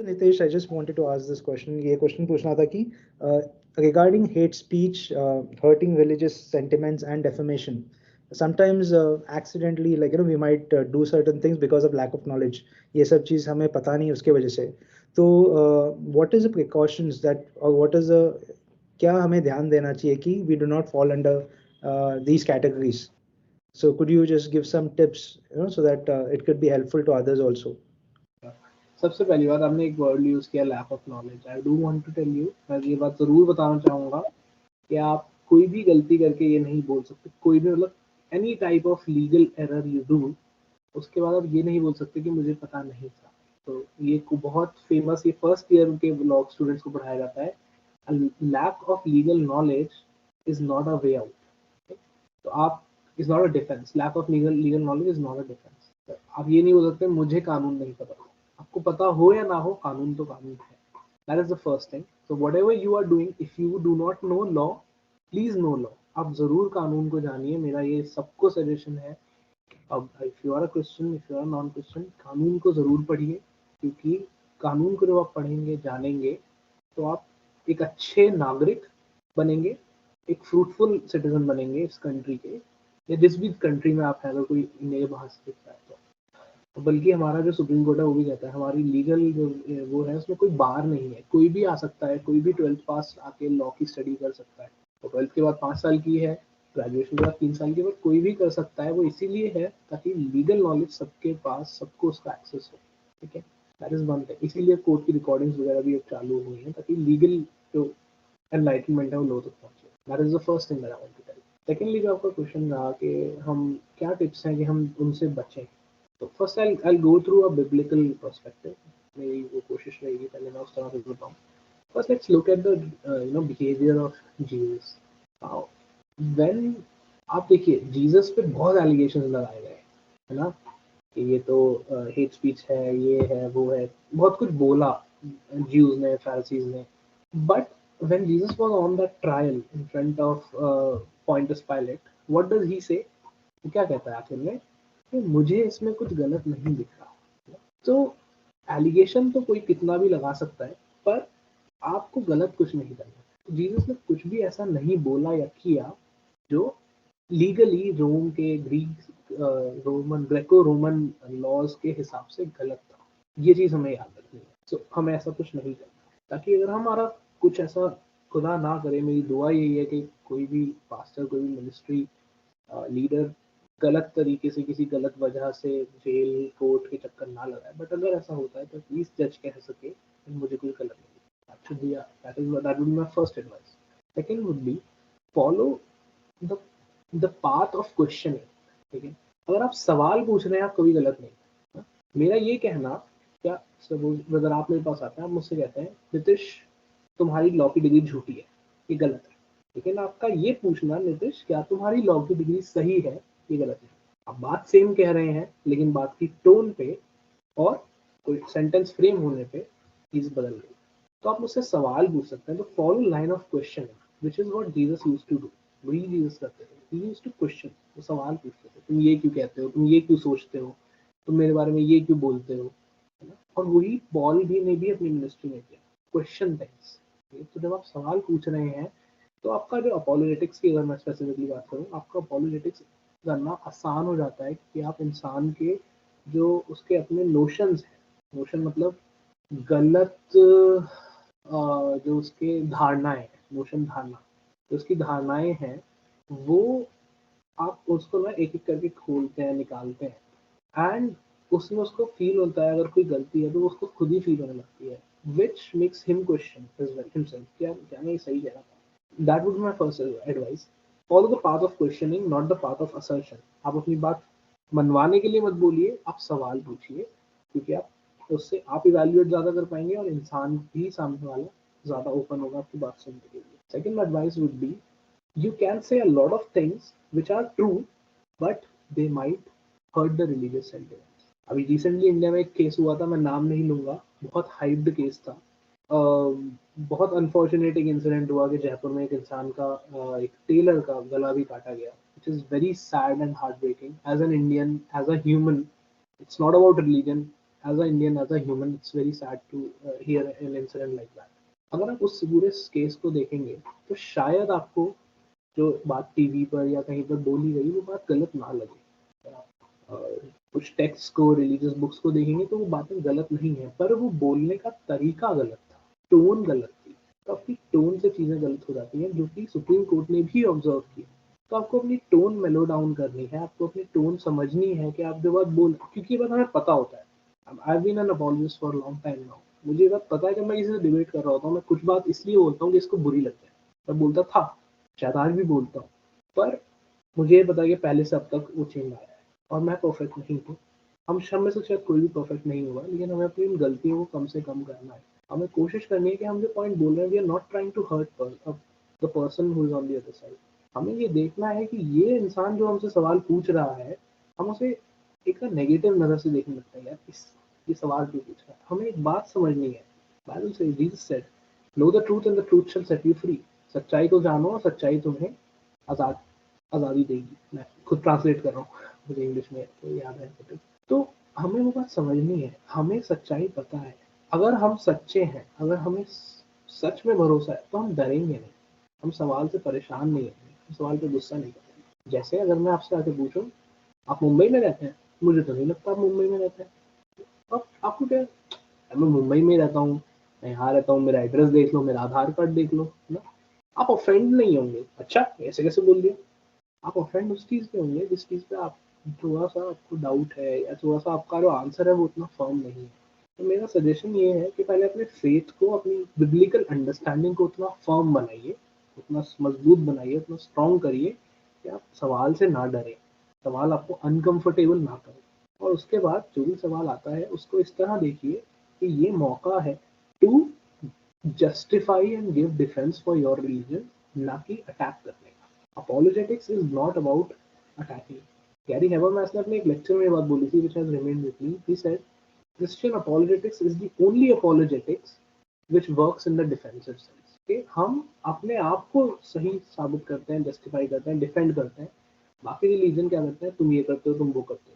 Nitesh, I just wanted to ask this question. ये question पूछना था कि regarding hate speech, hurting religious sentiments and defamation. Sometimes accidentally, like we might do certain things because of lack of knowledge. ये सब चीज़ हमें पता नहीं उसके वजह से. तो what is the precautions that or what is the क्या हमें ध्यान देना चाहिए कि we do not fall under these categories. So could you just give some tips, so that it could be helpful to others also. सबसे पहली बात आपने एक वर्ड यूज किया lack of knowledge. I do want to tell you, मैं ये बात जरूर बताना चाहूंगा कि आप कोई भी गलती करके ये नहीं बोल सकते, कोई भी मतलब any type of legal error you do, उसके बाद आप ये नहीं बोल सकते कि मुझे पता नहीं था. तो ये बहुत फेमस, ये फर्स्ट ईयर के लॉ स्टूडेंट्स को पढ़ाया जाता है. Lack of legal knowledge is not a way out. तो आप is not a defence. Lack of legal knowledge is not a defence. आप ये नहीं बोल सकते मुझे कानून नहीं पता. आपको पता हो या ना हो, कानून तो कानून है. That is the first thing. So whatever you are doing, if you do not know law, please know law. आप जरूर कानून को जानिए, मेरा ये सबको सजेशन है. अब if you are a Christian, if you are non Christian, कानून को जरूर पढ़िए, क्योंकि कानून को जब आप पढ़ेंगे, जानेंगे, तो आप एक अच्छे नागरिक बनेंगे, एक फ्रूटफुल सिटीजन बनेंगे इस कंट्री के, या जिस भी कंट्री में आप हैं. अगर कोई इंडिया के बाहर से दिखता है तो बल्कि हमारा जो सुप्रीम कोर्ट है वो भी कहता है हमारी लीगल जो वो है उसमें कोई बार नहीं है. कोई भी आ सकता है, कोई भी 12th पास आके लॉ की स्टडी कर सकता है. तो 12th के बाद 5 साल की है, ग्रेजुएशन के बाद 3 साल के बाद कोई भी कर सकता है. वो इसीलिए है ताकि लीगल नॉलेज सबके पास, सबको उसका एक्सेस हो. ठीक है, दैट इज वन थिंग. इसीलिए कोर्ट की रिकॉर्डिंग्स वगैरह भी अब चालू हुई हैं ताकि लीगल जो एनलाइटनमेंट है वो लोगों तक पहुंचे. That is the first thing that I want to tell. Secondly, जो आपका क्वेश्चन रहा कि हम क्या टिप्स हैं कि हम उनसे बचें, तो first I'll go through a biblical perspective. मेरी वो कोशिश रहेगी पहले मैं उस तरह से बताऊं. First let's look at the behavior of Jesus. Now, when आप देखिए जीसस पे बहुत एलिगेशंस लगाए गए, है ना, कि ये तो हेट स्पीच है, ये है, वो है, बहुत कुछ बोला ज्यूज ने, फैरिसीज ने. But when Jesus was on that trial in front of Pontius Pilate, what does he say? वो क्या कहता है आखिर में? कि मुझे इसमें कुछ गलत नहीं दिख रहा. तो एलिगेशन तो कोई कितना भी लगा सकता है, पर आपको गलत कुछ नहीं करना. जीसस ने कुछ भी ऐसा नहीं बोला या किया जो लीगली रोम के ग्रेको रोमन लॉज के हिसाब से गलत था. ये चीज हमें याद रखनी है. सो हमें ऐसा कुछ नहीं करना, ताकि अगर हमारा कुछ ऐसा, खुदा ना करे, मेरी दुआ यही है कि कोई भी पास्टर, कोई भी मिनिस्ट्री लीडर गलत तरीके से, किसी गलत वजह से जेल कोर्ट के चक्कर ना लगाए. बट अगर ऐसा होता है तो प्लीज जज कह सके मुझे कोई गलत नहीं. that would be my first advice. Second would be follow the path of questioning. ठीक है, अगर आप सवाल पूछ रहे हैं, आप कभी गलत नहीं. हाँ? मेरा ये कहना, क्या सपोज अगर आप मेरे पास आते हैं, आप मुझसे कहते हैं नितिश तुम्हारी लॉ की डिग्री झूठी है, ये गलत है. लेकिन आपका ये पूछना, नितिश क्या तुम्हारी लॉ की डिग्री सही है, ये गलत है. आप बात सेम कह रहे हैं, लेकिन बात की टोन पे और कोई सेंटेंस फ्रेम होने पे चीज बदल गई. तो आप मुझसे सवाल पूछ सकते हैं. तो follow line of question, which is what Jesus used to do. वही जीसस करते थे. He used to question. वो सवाल पूछते थे, तुम ये क्यों कहते हो, तुम ये क्यों सोचते हो, तुम मेरे बारे में ये क्यों बोलते हो, है ना. और वही पॉल भी ने भी अपनी मिनिस्ट्री में किया, क्वेश्चन थिंग्स. तो जब आप सवाल पूछ रहे हैं, तो आपका जो अपोलोजेटिक्स की, अगर मैं स्पेसिफिकली बात करूँ, आपका अपोलोजेटिक्स करना आसान हो जाता है कि आप इंसान के जो उसके अपने नोशंस हैं, नोशन मतलब गलत जो उसके धारणाएं हैं, नोशन धारणा, जो उसकी धारणाएं हैं, वो आप उसको ना एक एक करके खोलते हैं, निकालते हैं. एंड उसमें उसको फील होता है अगर कोई गलती है तो उसको खुद ही फील होने लगती है, which makes him question himself. क्या मैं सही कह रहा था. That would be my first advice. Follow the path of questioning, not the path of assertion. आप अपनी बात मनवाने के लिए मत बोलिए, आप सवाल पूछिए, क्योंकि आप उससे आप इवेल्युएट ज्यादा कर पाएंगे और इंसान भी सामने वाला ज्यादा ओपन होगा आपकी बात सुनने के लिए. Second advice would be, you can say a lot of things which are true, but they might hurt the religious sentiments. अभी रिसेंटली इंडिया में एक केस हुआ था, मैं नाम नहीं लूंगा, बहुत हाइप्ड केस था. बहुत अनफॉर्चुनेट एक इंसिडेंट हुआ कि जयपुर में एक इंसान का, एक टेलर का गला भी काटा गया, which is very sad and heartbreaking. As an Indian, as a human, it's not about religion. as a Indian, as a human, it's very sad to hear an incident like that. अगर आप उस पूरे case को देखेंगे तो शायद आपको जो बात टीवी पर या कहीं पर बोली गई वो बात गलत ना लगे। कुछ टेक्स्ट को, रिलीजियस बुक्स को देखेंगे तो वो बातें गलत नहीं है, पर वो बोलने का तरीका गलत था, टोन गलत थी। तो आपकी टोन से चीज़ें गलत हो जाती हैं, जो कि सुप्रीम कोर्ट ने भी ऑब्जर्व किया। तो आपको अपनी टोन मेलो डाउन करनी है, आपको अपनी टोन समझनी है कि आप जो बात बोल, क्योंकि ये बात हमें पता होता है। I been an apologist for long time now. मुझे ये बात पता है कि मैं किसी से डिबेट कर रहा होता हूँ, मैं कुछ बात इसलिए बोलता हूँ कि इसको बुरी लग जाए। मैं बोलता था, शायद आज भी बोलता हूँ, पर मुझे ये पता है कि पहले से अब तक वो चेंज आया है और मैं परफेक्ट नहीं हूँ। हम सब में से शायद कोई भी परफेक्ट नहीं होगा, लेकिन हमें अपनी इन गलतियों को कम से कम करना है। हमें कोशिश करनी है कि हम जो पॉइंट बोल रहे हैं, we are not trying to hurt the person who is on the other side. हमें ये देखना है कि ये इंसान जो हमसे सवाल पूछ रहा है, हम उसे एक नेगेटिव नजर से देखने लगता है, यार ये सवाल क्यों पूछ रहा है। हमें एक बात समझनी है, बाइबल से Jesus said, know the truth and the truth shall set you free. सच्चाई को जानो और सच्चाई तुम्हें आज़ादी देगी। मैं खुद ट्रांसलेट कर रहा हूँ, मुझे इंग्लिश में तो याद है। तो हमें वो बात समझनी है, हमें सच्चाई पता है। अगर हम सच्चे हैं, अगर हमें सच में भरोसा है, तो हम डरेंगे नहीं, हम सवाल से परेशान नहीं होंगे, हम सवाल पे गुस्सा नहीं करेंगे। जैसे अगर मैं आपसे आके पूछूं, आप मुंबई में रहते हैं, मुझे तो नहीं लगता आप मुंबई में रहते हैं। अब आपको क्या, मैं मुंबई में रहता हूँ, मैं यहाँ रहता हूँ, मेरा एड्रेस देख लो, मेरा आधार कार्ड देख लो ना, आप ऑफेंड नहीं होंगे। अच्छा ऐसे कैसे बोल दिया? आप ऑफेंड उस चीज़ पे होंगे जिस चीज़ पे आप थोड़ा सा आपको डाउट है, या थोड़ा सा आपका जो आंसर है वो उतना फर्म नहीं है। तो मेरा सजेशन ये है कि पहले अपने फेथ को, अपनी बिब्लिकल अंडरस्टैंडिंग को उतना फर्म बनाइए, उतना मजबूत बनाइए, उतना स्ट्रॉन्ग करिए कि आप सवाल से ना डरें, सवाल आपको अनकंफर्टेबल ना करे। और उसके बाद जो भी सवाल आता है उसको इस तरह देखिए कि ये मौका है to justify and give defence for your religion, ना कि अटैक करने का। Apologetics is not about attacking. Gary Habermas ने अपने एक लेक्चर में ये बात बोली थी, which has remained with me. He said, Christian apologetics is the only apologetics which works in the defensive sense. कि हम अपने आप को सही साबित करते हैं, जस्टिफाई करते हैं, डिफेंड करते हैं। बाकी रिलीजन क्या करते हैं, तुम ये करते हो, तुम वो करते हो,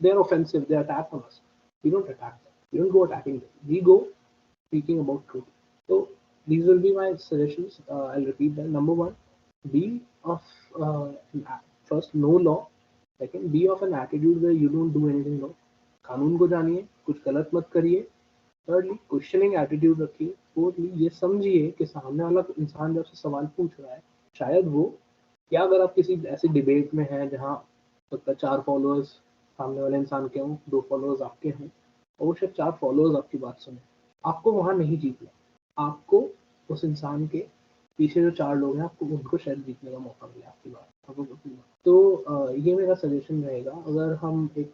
they are offensive, they attack on us. We don't attack them, we don't go attacking them, we go speaking about truth. So these will be my suggestions. I'll repeat them. Number one, be of first, no law. Second, be of an attitude where you don't do anything wrong. कानून को जानिए, कुछ गलत मत करिए। Thirdly, questioning attitude रखिए। Fourthly, ये समझिए कि सामने वाला इंसान जब से सवाल पूछ रहा है, शायद वो, या अगर आप किसी ऐसी डिबेट में हैं जहाँ सबका 4 फॉलोअर्स सामने वाले इंसान के हों, 2 फॉलोअर्स आपके हों, और वो शायद 4 फॉलोअर्स आपकी बात सुने, आपको वहाँ नहीं जीतना। आपको उस इंसान के पीछे जो 4 लोग हैं, आपको उनको शायद जीतने का मौका मिले आपकी बात। तो ये मेरा सजेशन रहेगा। अगर हम एक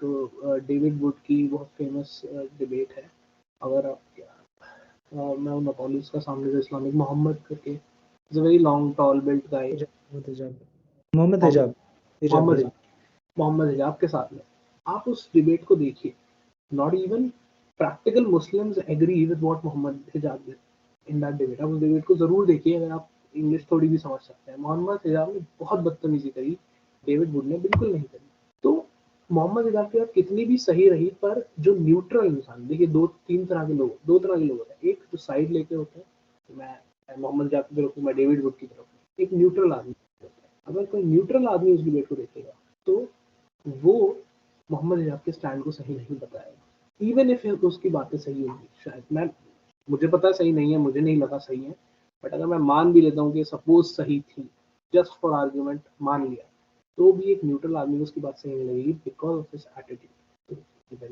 डेविड वुड की बहुत फेमस डिबेट है, अगर आप मैं उन अपॉलिस्ट का सामने जो इस्लामिक मोहम्मद करके, is a very long tall built guy, Mohammed Hijab के साथ में आप उस डिबेट को देखिए। Not even practical Muslims agree with what Muhammad Hijab did in that debate. आप उस डिबेट को जरूर देखिए, अगर आप इंग्लिश थोड़ी भी समझ सकते हैं। मोहम्मद हिजाब ने बहुत बदतमीजी करी, डेविड वुड ने बिल्कुल नहीं करी। तो मोहम्मद हिजाब की बात कितनी भी सही रही, पर जो न्यूट्रल इंसान, देखिए दो तरह के लोग होते हैं। एक जो साइड लेके होते हैं, तो मैं मोहम्मद हिजाब की तरफ हूँ, मैं डेविड वुड की तरफ हूँ। एक न्यूट्रल आदमी होता है। अगर कोई न्यूट्रल आदमी उस डिबेट को देखेगा तो वो मोहम्मद हिजाब के स्टैंड को सही नहीं बताएगा, इवन इफ उसकी बातें सही होंगी। शायद मुझे पता सही नहीं है, मुझे नहीं लगा सही है, बट अगर मैं मान भी लेता हूँ कि सपोज सही थी, जस्ट फॉर आर्ग्यूमेंट मान लिया, तो भी एक न्यूट्रल आदमी को उसकी बात सही नहीं लगेगी because of his attitude.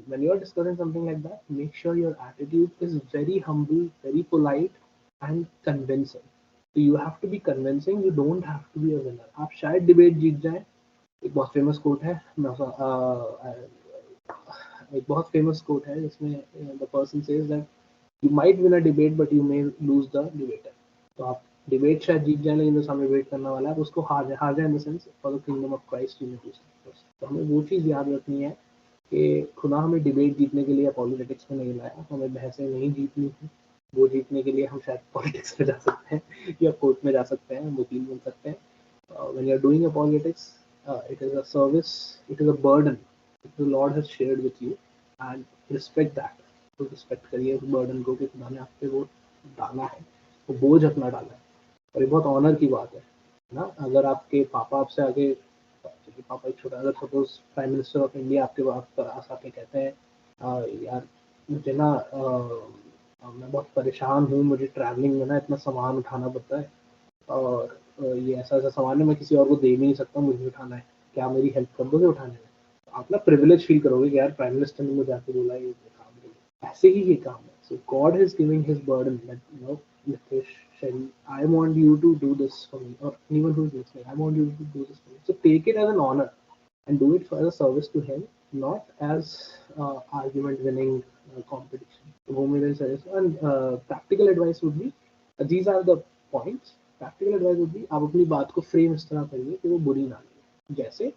When you are discussing something like that, make sure your attitude is very humble, very polite and convincing. So you have to be convincing, you don't have to be a winner. आप शायद debate जीत जाए। एक बहुत famous quote है, एक बहुत famous quote है जिसमें the person says that you might win a debate but you may lose the debater. तो आप डिबेट शायद जीत जाए, लेकिन जो सामने वेट करने वाला है उसको हार जाए in the sense for the kingdom of Christ. तो हमें वो चीज़ याद रखनी है कि खुदा हमें डिबेट जीतने के लिए पॉलिटिक्स में नहीं लाया, हमें बहसें नहीं जीतनी थी। वो जीतने के लिए हम शायद पॉलिटिक्स में जा सकते हैं या कोर्ट में जा सकते हैं, वकील बन सकते हैं। When you are doing a politics, it is a service, it is a burden the Lord has shared with you, and respect that. तो रिस्पेक्ट करिए उस बर्डन को कि खुदा ने आप पे वो डाला है, वो बोझ अपना डाला है, और ये बहुत ऑनर की बात है ना। अगर आपके पापा आपसे आगे, चलिए पापा एक छोटा, अगर suppose prime minister of India आपके पास आके कहते हैं यार मुझे ना मैं बहुत परेशान हूँ, मुझे ट्रैवलिंग में ना इतना सामान उठाना पड़ता है, और ये ऐसा ऐसा सामान है मैं किसी और को दे भी नहीं सकता, मुझे उठाना है, क्या मेरी हेल्प कर दोगे उठाने में? तो आप ना प्रिविलेज फील करोगे कि यार प्राइम मिनिस्टर ने मुझे आके बोला ये काम के लिए। ऐसे ही ये काम है। So God is giving his burden that you know Nitesh, Shelly, I want you to do this for me, or anyone who is listening, I want you to do this for me. So take it as an honor and do it as a service to him, not as argument winning competition. So वो मेरे suggestion and practical advice would be, these are the points. Practical advice would be, आप अपनी बात को frame इस तरह करिए कि वो बुरी ना लगे। जैसे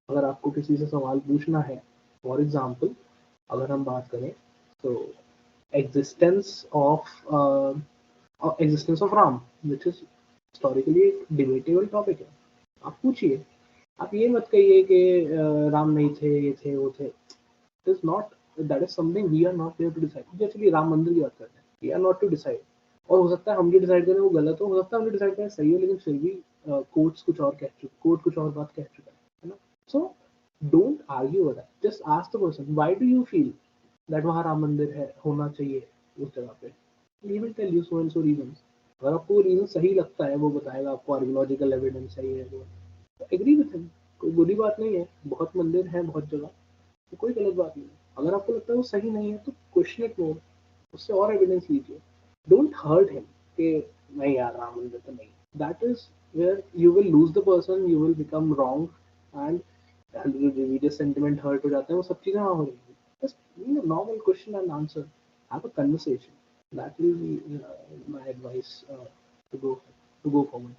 अगर आपको किसी से सवाल पूछना है, फॉर एग्जाम्पल अगर हम बात करें तो existence of Ram, which is historically एक debatable topic है। आप पूछिए, आप ये मत कहिए कि राम नहीं थे, ये थे, वो थे। It is not, that is something we are not there to decide। जैसे राम मंदिर की बात करते हैं, we are not to decide। और हो सकता है हम जो डिसाइड करें वो गलत हो सकता है हम जो डिसाइड करें सही हो, लेकिन फिर भी कोर्ट कुछ और बात कह चुका है ना। So don't argue with that, just ask the person why do you feel that वहाँ राम मंदिर है, होना चाहिए उस जगह पे। He will tell you so and so reasons. अगर आपको रीजन सही लगता है, वो बताएगा आपको, आर्कियोलॉजिकल एविडेंस है ये वो, एग्री विद हिम, कोई बुरी बात नहीं है। बहुत मंदिर है बहुत जगह, तो कोई गलत बात नहीं है। अगर आपको लगता है वो सही नहीं है तो क्वेश्चन इट मोर, उससे और एविडेंस लीजिए। डोंट हर्ट हिम कि नहीं यार राम मंदिर तो नहीं। That is where you will lose the person, you will become wrong, and religious sentiment hurt हो जाते हैं, वो सब चीजें वहाँ हो जाएंगी। बस normal question and answer, have a conversation, that will be my advice to go forward.